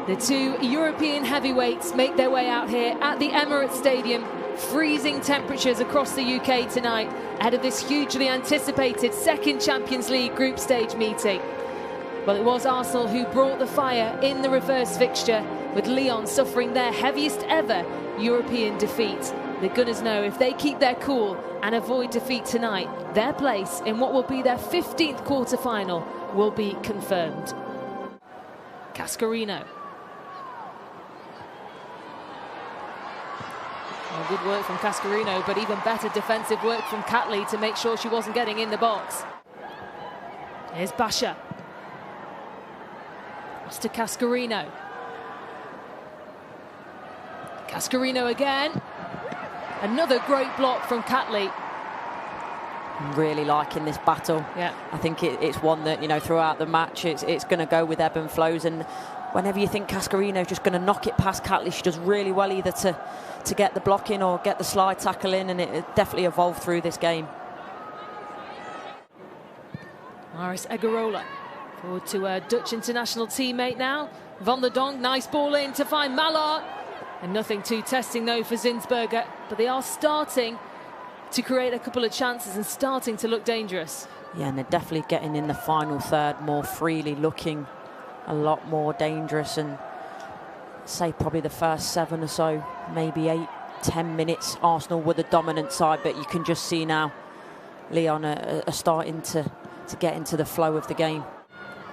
The two European heavyweights make their way out here at the Emirates Stadium. Freezing temperatures across the UK tonight ahead of this hugely anticipated second Champions League group stage meeting. Well, it was Arsenal who brought the fire in the reverse fixture, with Lyon suffering their heaviest ever European defeat. The Gunners know if they keep their cool and avoid defeat tonight, their place in what will be their 15th quarter-final will be confirmed. Cascarino. Well, good work from Cascarino, but even better defensive work from Catley to make sure she wasn't getting in the box. Here's Basha. Pass to Cascarino. Cascarino again. Another great block from Catley. I'm really liking this battle. Yeah. I think it's one that, you know, throughout the match, it's going to go with ebb and flows. And whenever you think Cascarino's just going to knock it past Catley, she does really well either to get the block in or get the slide tackle in, and it definitely evolved through this game. Maris Egarola forward to a Dutch international teammate now. Van der Donk, nice ball in to find Mallard. And nothing too testing though for Zinsberger, but they are starting to create a couple of chances and starting to look dangerous. Yeah, and they're definitely getting in the final third more freely, looking a lot more dangerous. And say probably the first 7 or so, maybe 8-10 minutes, Arsenal were the dominant side, but you can just see now Lyon are starting to get into the flow of the game.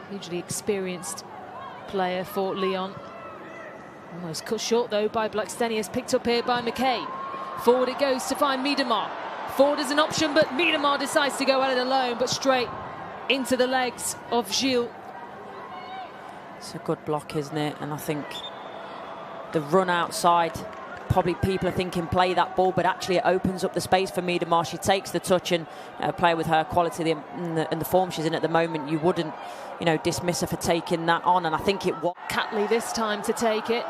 Hugely experienced player for Lyon. Almost cut short though by Blackstenius, picked up here by McKay. Forward it goes to find Miedemar. Forward is an option, but Miedemar decides to go at it alone, but straight into the legs of Gilles. It's a good block, isn't it? And I think the run outside, probably people are thinking play that ball, but actually it opens up the space for Miedemar. She takes the touch, and a player with her quality and the form she's in at the moment, you wouldn't, you know, dismiss her for taking that on. And I think it was Catley this time to take it.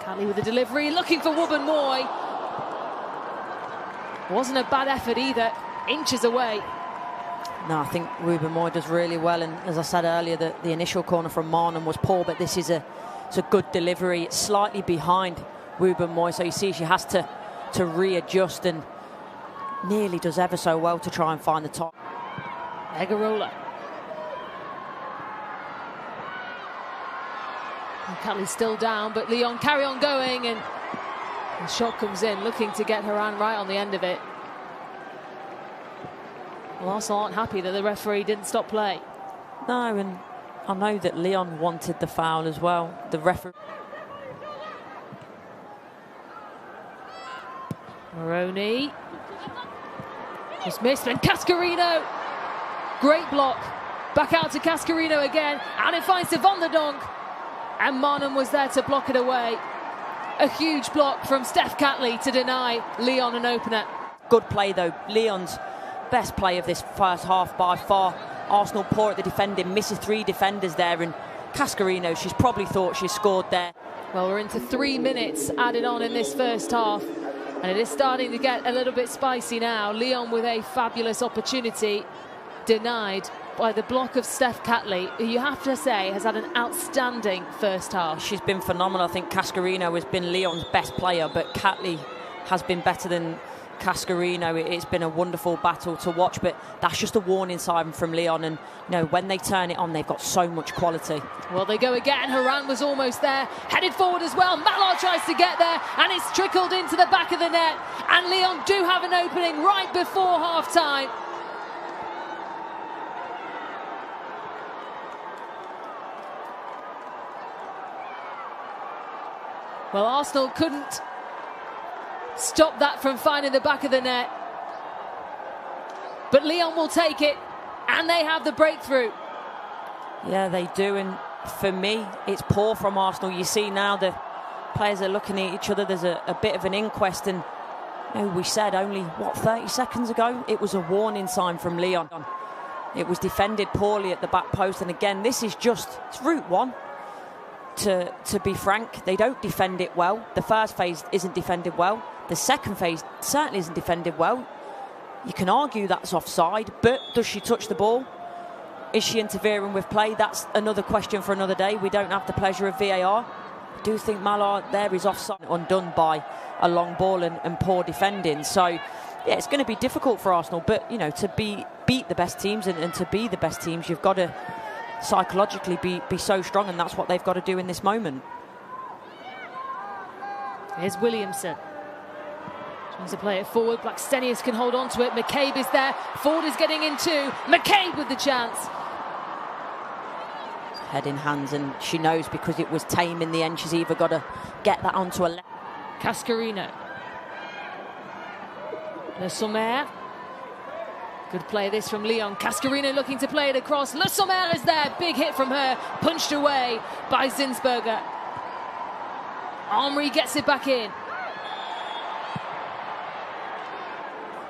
Catley with the delivery, looking for Wubben Moy. Wasn't a bad effort either, inches away. No, I think Ruben Moy does really well, and as I said earlier, the initial corner from Marnham was poor, but this is it's a good delivery. It's slightly behind Ruben Moy, so you see she has to readjust, and nearly does ever so well to try and find the top. Egarola. Catley's still down, but Lyon carry on going, and the shot comes in, looking to get her hand right on the end of it. Well, Arsenal aren't happy that the referee didn't stop play. No, and I know that Lyon wanted the foul as well. The referee. Moroni. Just missed, and Cascarino. Great block. Back out to Cascarino again, and it finds to Van der Donk. And Marnham was there to block it away. A huge block from Steph Catley to deny Lyon an opener. Good play though. Lyon's best play of this first half by far. Arsenal poor at the defending, misses 3 defenders there, and Cascarino, she's probably thought she scored there. Well, we're into 3 minutes added on in this first half, and it is starting to get a little bit spicy now. Lyon with a fabulous opportunity, denied by the block of Steph Catley, who you have to say has had an outstanding first half. She's been phenomenal. I think Cascarino has been Lyon's best player, but Catley has been better than Cascarino. It's been a wonderful battle to watch, but that's just a warning sign from Lyon, and you know, when they turn it on, they've got so much quality. Well, they go again. Haran was almost there, headed forward as well. Mallard tries to get there, and it's trickled into the back of the net, and Lyon do have an opening right before half-time. Well, Arsenal couldn't stop that from finding the back of the net. But Lyon will take it, and they have the breakthrough. Yeah, they do, and for me, it's poor from Arsenal. You see now the players are looking at each other. There's a bit of an inquest, and you know, we said only, 30 seconds ago, it was a warning sign from Lyon. It was defended poorly at the back post, and again, this is just, it's route 1. To be frank, they don't defend it well. The first phase isn't defended well. The second phase certainly isn't defended well. You can argue that's offside, but does she touch the ball? Is she interfering with play? That's another question for another day. We don't have the pleasure of VAR. I do think Mallard there is offside, undone by a long ball and poor defending. So, yeah, it's going to be difficult for Arsenal. But, you know, to beat the best teams and to be the best teams, you've got to psychologically be so strong, and that's what they've got to do in this moment. Here's Williamson. Trying to play it forward. Blackstenius can hold on to it. McCabe is there. Ford is getting in too. McCabe with the chance. Head in hands, and she knows because it was tame in the end. She's either got to get that onto a left. Cascarino. Le Sommer. Good play this from Lyon. Cascarino looking to play it across. Le Sommer is there. Big hit from her. Punched away by Zinsberger. Armory gets it back in.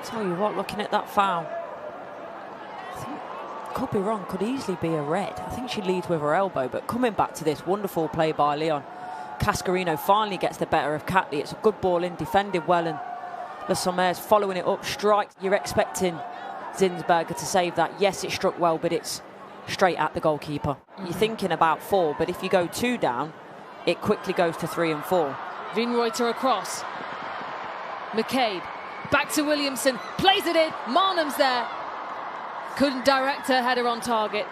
Tell you what, looking at that foul, I think, could be wrong, could easily be a red. I think she leads with her elbow, but coming back to this wonderful play by Lyon, Cascarino finally gets the better of Catley. It's a good ball in, defended well, and Le Sommer's following it up, strikes. You're expecting Zinsberger to save that. Yes, it struck well, but it's straight at the goalkeeper. You're thinking about 4, but if you go 2 down, it quickly goes to 3 and 4. Vinreuter across. McCabe. Back to Williamson. Plays it in. Marnham's there. Couldn't direct her header on target.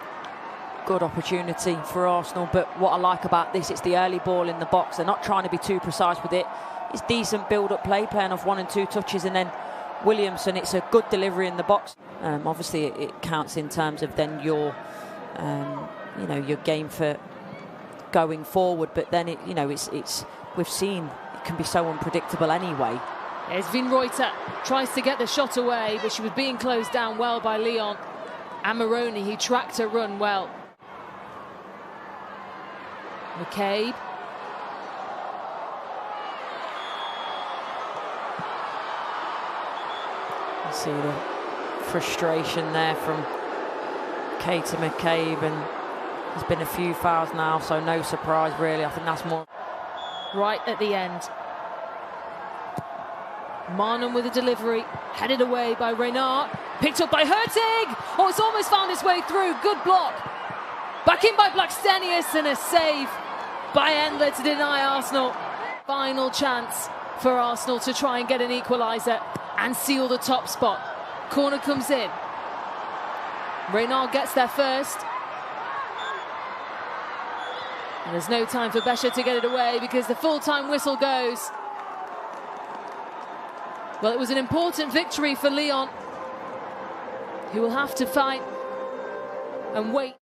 Good opportunity for Arsenal, but what I like about this, it's the early ball in the box. They're not trying to be too precise with it. It's decent build-up play, playing off 1 and 2 touches, and then Williamson, it's a good delivery in the box. Obviously, it counts in terms of then your, you know, your game for going forward. But then it's we've seen it can be so unpredictable anyway. There's Vinreuter, tries to get the shot away, but she was being closed down well by Lyon. Amaroni, he tracked her run well. McCabe. You see the frustration there from Katie McCabe, and there's been a few fouls now, so no surprise really. I think that's more right at the end. Marnham with a delivery, headed away by Renard, picked up by Hurtig. Oh, it's almost found its way through. Good block. Back in by Blackstenius, and a save by Endler to deny Arsenal. Final chance for Arsenal to try and get an equaliser and seal the top spot. Corner comes in. Renard gets there first. And there's no time for Bescher to get it away because the full-time whistle goes. Well, it was an important victory for Lyon, who will have to fight and wait.